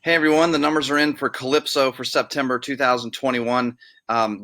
Hey everyone, the numbers are in for Calypso for September 2021.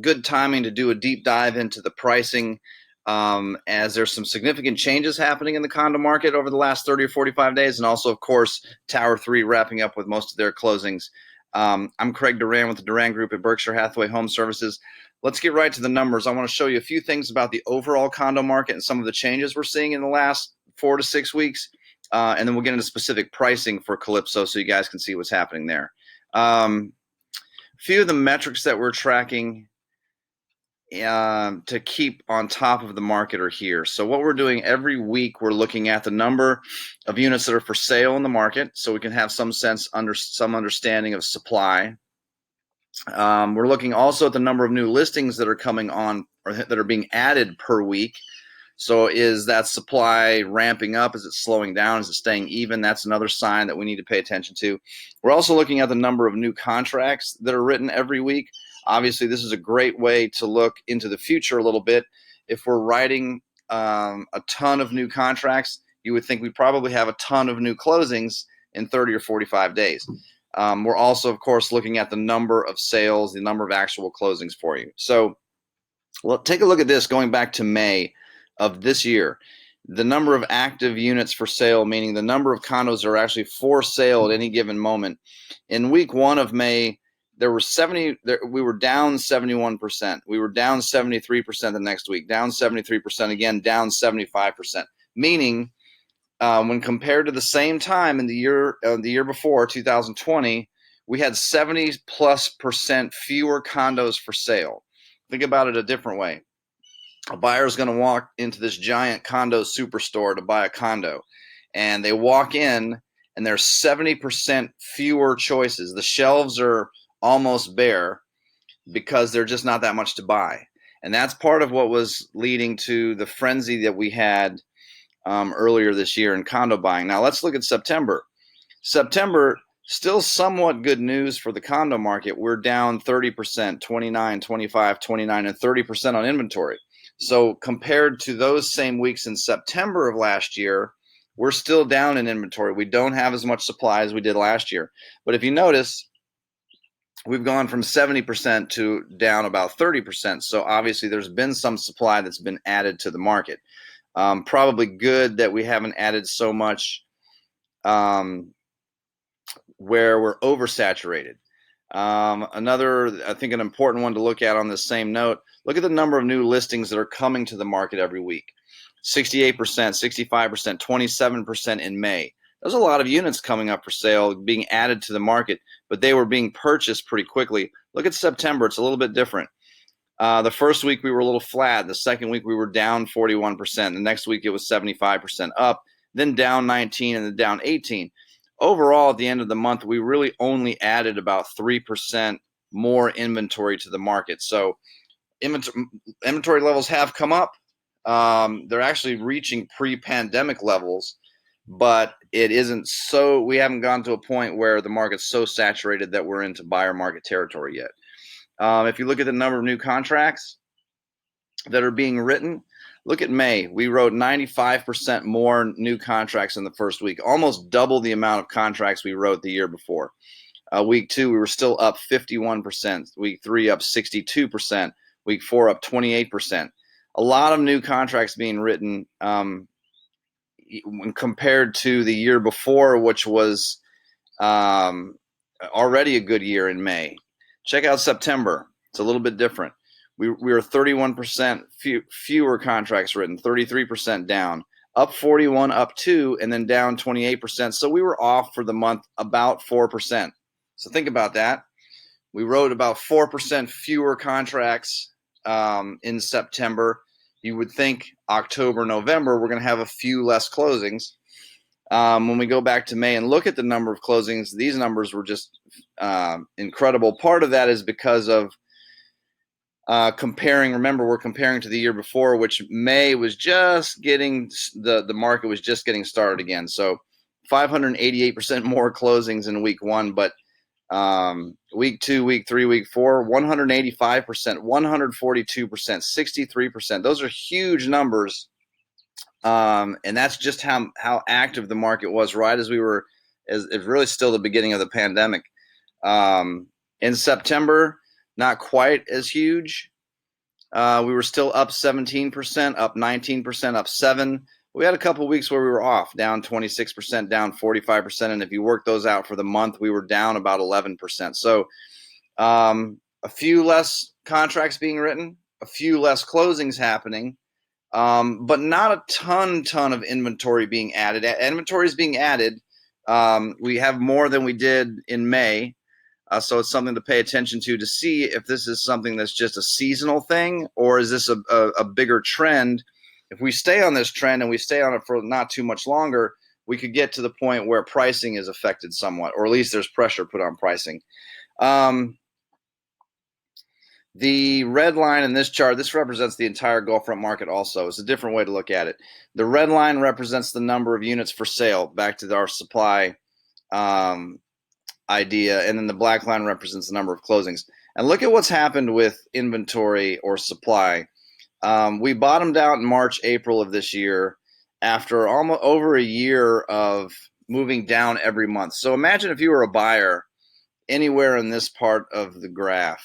Good timing to do a deep dive into the pricing as there's some significant changes happening in the condo market over the last 30 or 45 days, and also, of course, Tower 3 wrapping up with most of their closings. I'm Craig Duran with the Duran Group at Berkshire Hathaway Home Services. Let's get right to the numbers. I want to show you a few things about the overall condo market and some of the changes we're seeing in the last 4 to 6 weeks. And then we'll get into specific pricing for Calypso so you guys can see what's happening there. Few of the metrics that we're tracking to keep on top of the market are here. So what we're doing every week, we're looking at the number of units that are for sale in the market so we can have some understanding of supply. We're looking also at the number of new listings that are coming on or that are being added per week. So is that supply ramping up? Is it slowing down? Is it staying even? That's another sign that we need to pay attention to. We're also looking at the number of new contracts that are written every week. Obviously, this is a great way to look into the future a little bit. If we're writing a ton of new contracts, you would think we probably have a ton of new closings in 30 or 45 days. We're also, of course, looking at the number of sales, the number of actual closings for you. So take a look at this going back to May of this year. The number of active units for sale, meaning the number of condos that are actually for sale at any given moment. In week 1 of May, we were down 71%. We were down 73% the next week, down 73% again, down 75%. Meaning, when compared to the same time in the year before, 2020, we had 70+% fewer condos for sale. Think about it a different way. A buyer is going to walk into this giant condo superstore to buy a condo, and they walk in and there's 70% fewer choices. The shelves are almost bare because there's just not that much to buy. And that's part of what was leading to the frenzy that we had earlier this year in condo buying. Now let's look at September. September, still somewhat good news for the condo market. We're down 30%, 29, 25, 29, and 30% on inventory. So compared to those same weeks in September of last year, we're still down in inventory. We don't have as much supply as we did last year. But if you notice, we've gone from 70% to down about 30%. So obviously there's been some supply that's been added to the market. Probably good that we haven't added so much where we're oversaturated. Another, I think, an important one to look at on the same note, look at the number of new listings that are coming to the market every week. 68%, 65%, 27% in May. There's a lot of units coming up for sale, being added to the market, but they were being purchased pretty quickly. Look at September. It's a little bit different. The first week we were a little flat. The second week we were down 41%. The next week it was 75% up, then down 19, and then down 18. Overall, at the end of the month, we really only added about 3% more inventory to the market. So inventory levels have come up. They're actually reaching pre-pandemic levels, but it isn't so. We haven't gone to a point where the market's so saturated that we're into buyer market territory yet. If you look at the number of new contracts that are being written, look at May. We wrote 95% more new contracts in the first week, almost double the amount of contracts we wrote the year before. Week 2, we were still up 51%. Week 3, up 62%. Week 4, up 28%. A lot of new contracts being written when compared to the year before, which was already a good year in May. Check out September. It's a little bit different. We were 31% fewer contracts written, 33% down, up 41, up 2, and then down 28%. So we were off for the month about 4%. So think about that. We wrote about 4% fewer contracts in September. You would think October, November, we're going to have a few less closings. When we go back to May and look at the number of closings, these numbers were just incredible. Part of that is because of comparing. Remember, we're comparing to the year before, which May was just getting, the market was just getting started again. So 588% more closings in week 1, but week 2, week 3, week 4, 185%, 142%, 63%. Those are huge numbers. And that's just how active the market was right as we were is really still the beginning of the pandemic. In September, not quite as huge. We were still up 17%, up 19%, up 7%. We had a couple of weeks where we were off, down 26%, down 45%. And if you work those out for the month, we were down about 11%. So a few less contracts being written, a few less closings happening, but not a ton of inventory being added. Inventory is being added. We have more than we did in May. So it's something to pay attention to see if this is something that's just a seasonal thing, or is this a bigger trend? If we stay on this trend and we stay on it for not too much longer, we could get to the point where pricing is affected somewhat, or at least there's pressure put on pricing. The red line in this chart, this represents the entire Gulfront market also. It's a different way to look at it. The red line represents the number of units for sale, back to our supply idea, and then the black line represents the number of closings. And look at what's happened with inventory or supply. We bottomed out in March, April of this year after almost over a year of moving down every month. So imagine if you were a buyer anywhere in this part of the graph.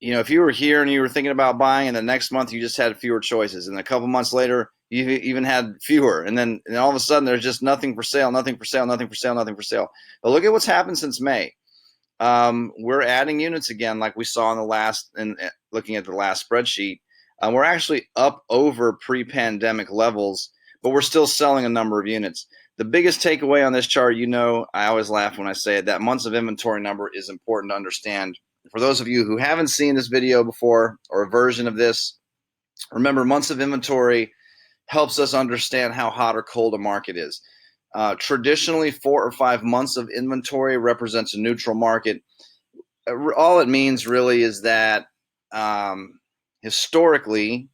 If you were here and you were thinking about buying, and the next month you just had fewer choices, and a couple months later you even had fewer, and then all of a sudden there's just nothing for sale. But look at what's happened since May. We're adding units again, like we saw in the last, and looking at the last spreadsheet. We're actually up over pre-pandemic levels, but we're still selling a number of units. The biggest takeaway on this chart, I always laugh when I say it, that months of inventory number is important to understand. For those of you who haven't seen this video before, or a version of this, remember, months of inventory helps us understand how hot or cold a market is. Traditionally, 4 or 5 months of inventory represents a neutral market. All it means really is that historically,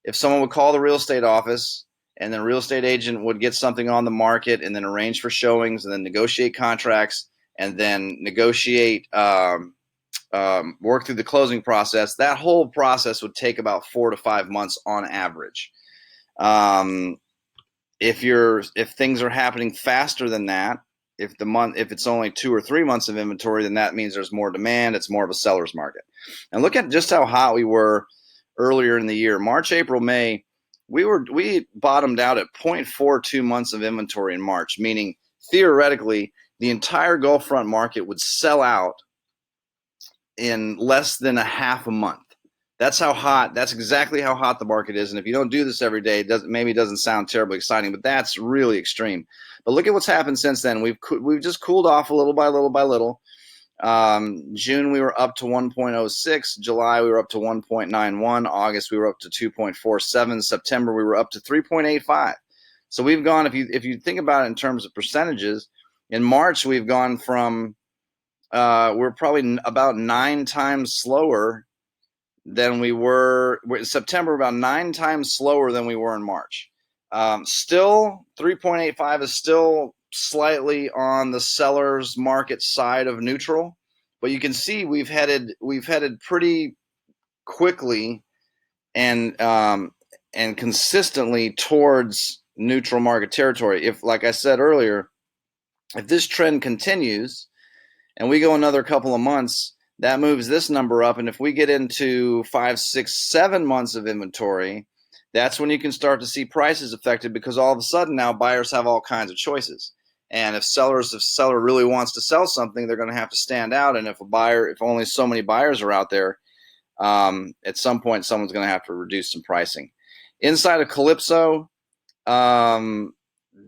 if someone would call the real estate office, and then a real estate agent would get something on the market and then arrange for showings and then negotiate contracts and then negotiate, work through the closing process, that whole process would take about 4 to 5 months on average. If things are happening faster than that, if it's only 2 or 3 months of inventory, then that means there's more demand. It's more of a seller's market. And look at just how hot we were earlier in the year. March, April, May, we bottomed out at 0.42 months of inventory in March, meaning theoretically the entire Gulfront market would sell out in less than a half a month. That's how hot. That's exactly how hot the market is. And if you don't do this every day, it doesn't sound terribly exciting, but that's really extreme. But look at what's happened since then. We've just cooled off a little by little. June we were up to 1.06. July we were up to 1.91. August we were up to 2.47. September we were up to 3.85. So we've gone, if you think about it in terms of percentages, in March we've gone from we're probably about 9 times slower than we were in September, about 9 times slower than we were in March. Still 3.85 is still slightly on the seller's market side of neutral, but you can see we've headed pretty quickly and consistently towards neutral market territory. If, like I said earlier, if this trend continues and we go another couple of months, that moves this number up. And if we get into 5, 6, 7 months of inventory, that's when you can start to see prices affected, because all of a sudden now buyers have all kinds of choices. And if seller really wants to sell something, they're going to have to stand out. And if only so many buyers are out there, at some point someone's going to have to reduce some pricing. Inside of Calypso,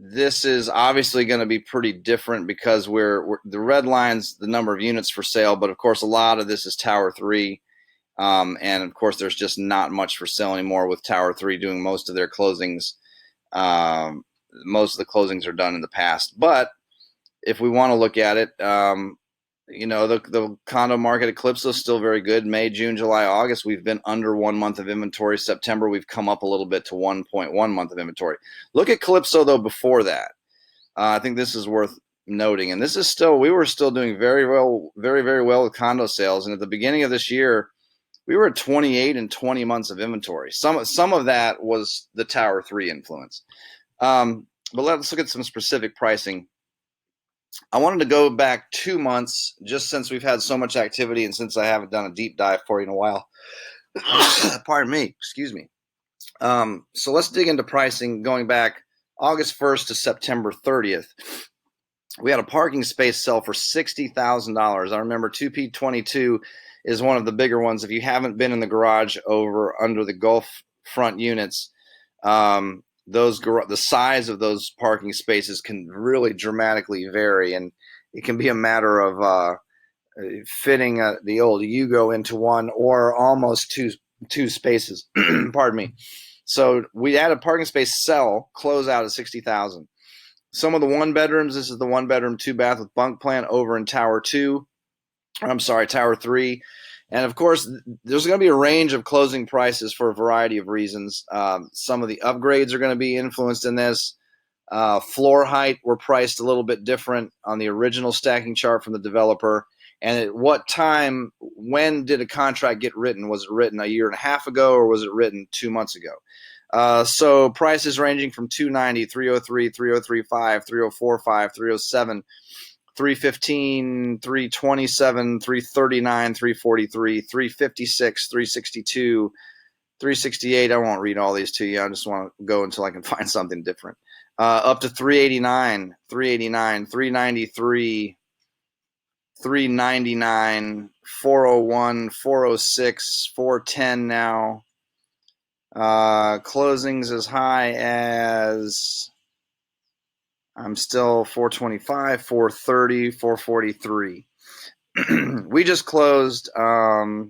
this is obviously going to be pretty different, because the red line's the number of units for sale, but of course a lot of this is Tower 3, and of course there's just not much for sale anymore, with Tower 3 doing most of their closings. Most of the closings are done in the past. But if we want to look at it, the condo market at Calypso is still very good. May, June, July, August, we've been under 1 month of inventory. September, we've come up a little bit to 1.1 month of inventory. Look at Calypso, though, before that. I think this is worth noting. And we were still doing very well, very, very well with condo sales. And at the beginning of this year, we were at 28 and 20 months of inventory. Some of that was the Tower 3 influence. But let's look at some specific pricing. I wanted to go back 2 months just since we've had so much activity and since I haven't done a deep dive for you in a while. Pardon me, excuse me. So let's dig into pricing going back August 1st to September 30th. We had a parking space sell for $60,000. I remember 2P22 is one of the bigger ones. If you haven't been in the garage over under the Gulf front units, the size of those parking spaces can really dramatically vary, and it can be a matter of fitting the old Yugo into one or almost two spaces. Pardon me. So we had a parking space sell, close out at $60,000. Some of the one bedrooms, this is the 1-bedroom, 2-bath with bunk plan over in Tower 3. And of course, there's going to be a range of closing prices for a variety of reasons. Some of the upgrades are going to be influenced in this. Floor height were priced a little bit different on the original stacking chart from the developer. And at what time, when did a contract get written? Was it written a year and a half ago, or was it written 2 months ago? So prices ranging from 290, 303, 3035, 3045, 307, 315, 327, 339, 343, 356, 362, 368. I won't read all these to you. I just want to go until I can find something different. Up to 389, 389, 393, 399, 401, 406, 410 now. Closings as high as, I'm still 425, 430, 443. We just closed, the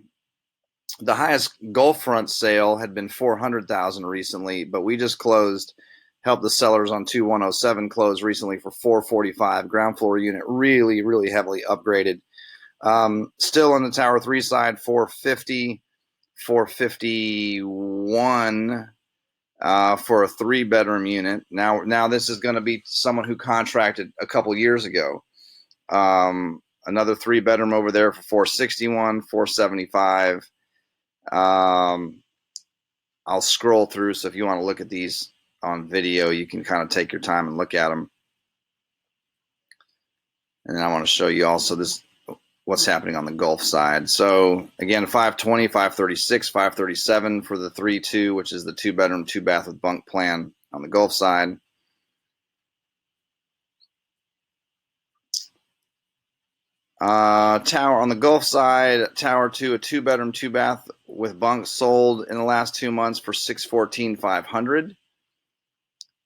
highest Gulf front sale had been 400,000 recently, but we just closed, helped the sellers on 2107 close recently for 445. Ground floor unit, really, really heavily upgraded. Still on the Tower 3 side, 450, 451 for a 3-bedroom unit. Now this is going to be someone who contracted a couple years ago. Another 3-bedroom over there for 461, 475. I'll scroll through, so if you want to look at these on video, you can kind of take your time and look at them. And then I want to show you also what's happening on the Gulf side. So again, 520, 536, 537 for the 3-2, which is the 2-bedroom, 2-bath with bunk plan on the Gulf side. Tower on the Gulf side, Tower 2, a 2-bedroom, 2-bath with bunk sold in the last 2 months for $614,500.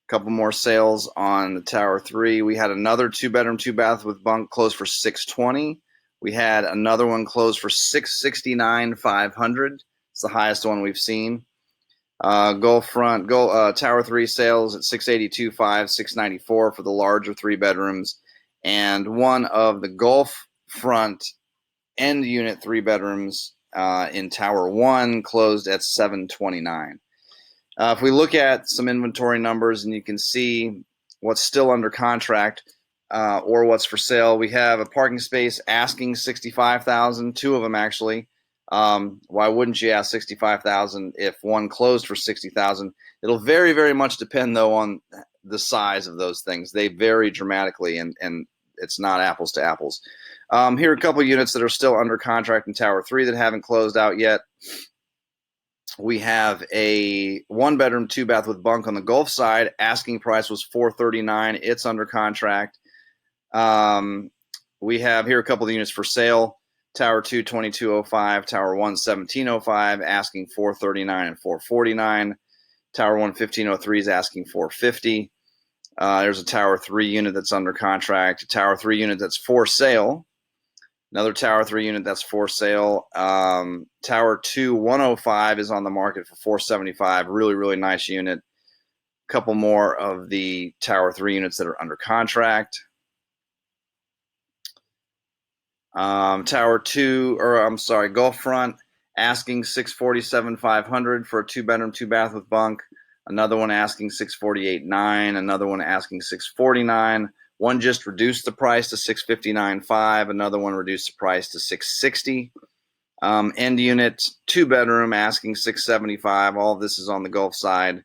Couple more sales on the Tower 3. We had another 2-bedroom, 2-bath with bunk closed for $620. We had another one closed for $669,500. It's the highest one we've seen. Tower 3 sales at $682,500, $694 for the larger 3-bedrooms, and one of the Gulf front end unit 3-bedrooms in Tower 1 closed at $729,000. If we look at some inventory numbers, and you can see what's still under contract or what's for sale, we have a parking space asking $65,000, 2 of them actually. Why wouldn't you ask $65,000 if one closed for $60,000? It'll very, very much depend, though, on the size of those things. They vary dramatically, and it's not apples to apples. Here are a couple units that are still under contract in Tower 3 that haven't closed out yet. We have a 1-bedroom, 2-bath with bunk on the Gulf side. Asking price was $439,000. It's under contract. We have here a couple of units for sale. Tower 2, 2205. Tower 1, 1705. Asking $439,000 and $449,000. Tower 1, 1503 is asking $450,000. There's a Tower 3 unit that's under contract. A Tower 3 unit that's for sale. Another Tower 3 unit that's for sale. Tower 2, 105 is on the market for $475. Really, really nice unit. A couple more of the Tower 3 units that are under contract. Gulf front, asking $647,500 for a 2-bedroom, 2-bath with bunk. Another one asking $648,900. Another one asking $649,000. One just reduced the price to $659,500. Another one reduced the price to $660,000. End unit, 2-bedroom, asking $675,000. All of this is on the Gulf side.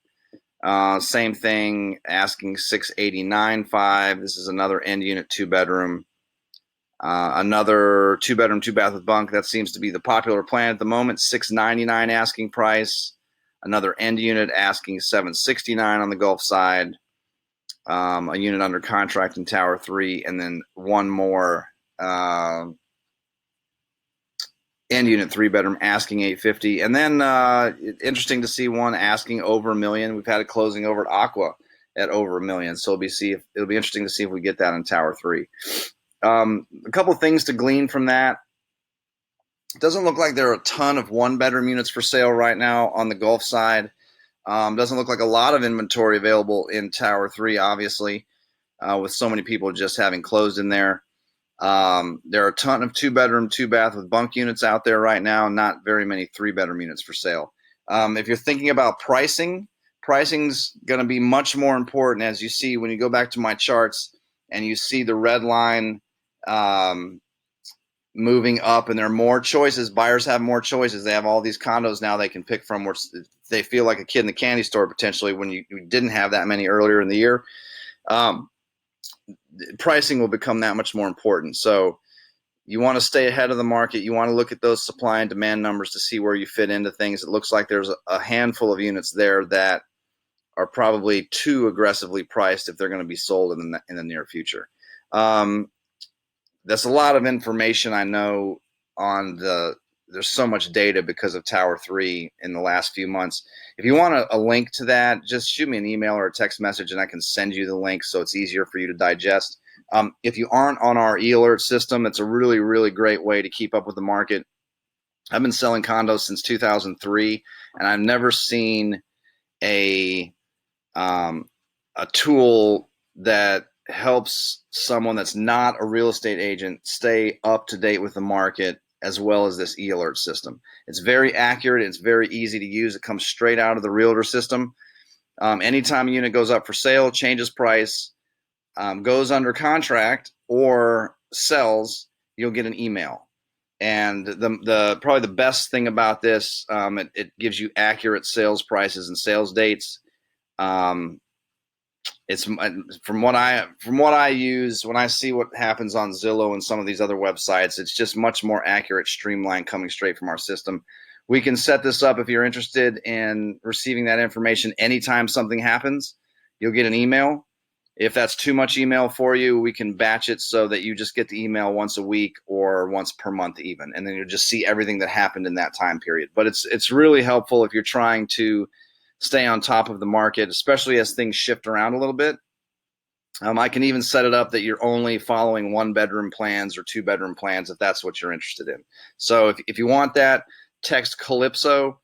Same thing, asking 689.5. This is another end unit 2-bedroom. Another 2-bedroom, 2-bath with bunk. That seems to be the popular plan at the moment. 699 asking price. Another end unit asking 769 on the Gulf side. A unit under contract in Tower 3, and then one more end unit 3-bedroom asking 850. And then interesting to see one asking over $1 million. We've had a closing over at Aqua at over $1 million. So it'll be interesting to see if we get that in Tower 3. A couple of things to glean from that. It doesn't look like there are a ton of 1-bedroom units for sale right now on the Gulf side. Doesn't look like a lot of inventory available in Tower 3, obviously, with so many people just having closed in there. There are a ton of 2-bedroom, 2-bath with bunk units out there right now, not very many 3-bedroom units for sale. If you're thinking about pricing's going to be much more important, as you see when you go back to my charts and you see the red line moving up, and there are more choices. Buyers have more choices. They have all these condos now they can pick from, where they feel like a kid in the candy store potentially when you didn't have that many earlier in the year. Pricing will become that much more important. So you want to stay ahead of the market. You want to look at those supply and demand numbers to see where you fit into things. It looks like there's a handful of units there that are probably too aggressively priced if they're going to be sold in the near future. That's a lot of information, I know, there's so much data because of Tower 3 in the last few months. If you want a link to that, just shoot me an email or a text message and I can send you the link so it's easier for you to digest. If you aren't on our e-alert system, it's a really, really great way to keep up with the market. I've been selling condos since 2003, and I've never seen a tool that helps someone that's not a real estate agent stay up to date with the market as well as this e-alert system. It's very accurate. It's very easy to use. It comes straight out of the realtor system. Anytime a unit goes up for sale, changes price, goes under contract, or sells, you'll get an email. And the probably the best thing about this, it gives you accurate sales prices and sales dates. It's from what I use when I see what happens on Zillow and some of these other websites, it's just much more accurate, streamlined, coming straight from our system. We can set this up if you're interested in receiving that information anytime something happens. You'll get an email. If that's too much email for you, we can batch it so that you just get the email once a week or once per month even, and then you'll just see everything that happened in that time period. But it's really helpful if you're trying to stay on top of the market, especially as things shift around a little bit. I can even set it up that you're only following 1-bedroom plans or 2-bedroom plans if that's what you're interested in. So if you want that, text Calypso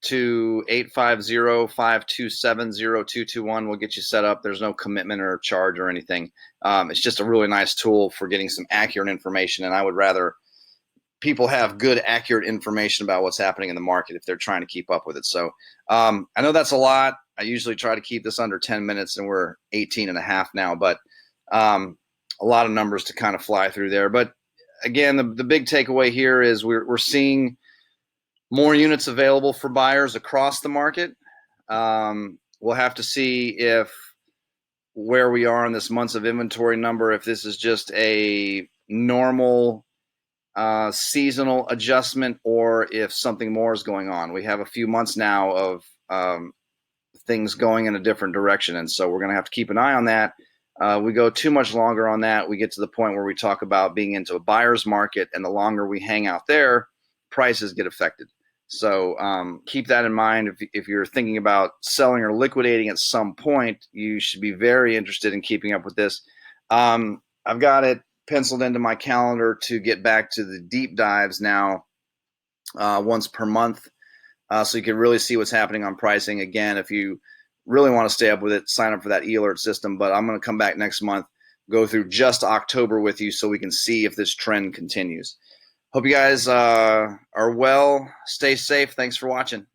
to 850-527-0221. We'll get you set up. There's no commitment or charge or anything. It's just a really nice tool for getting some accurate information, and I would rather people have good, accurate information about what's happening in the market if they're trying to keep up with it. So I know that's a lot. I usually try to keep this under 10 minutes, and we're 18 and a half now, but a lot of numbers to kind of fly through there. But again, the big takeaway here is we're seeing more units available for buyers across the market. We'll have to see if where we are in this months of inventory number, if this is just a normal seasonal adjustment or if something more is going on. We have a few months now of things going in a different direction, and so we're going to have to keep an eye on that. We go too much longer on that, we get to the point where we talk about being into a buyer's market, and the longer we hang out there, prices get affected. So keep that in mind. If you're thinking about selling or liquidating at some point, you should be very interested in keeping up with this. I've got it penciled into my calendar to get back to the deep dives now once per month, so you can really see what's happening on pricing. Again, if you really want to stay up with it, sign up for that e-alert system. But I'm going to come back next month, go through just October with you so we can see if this trend continues. Hope you guys are well. Stay safe. Thanks for watching.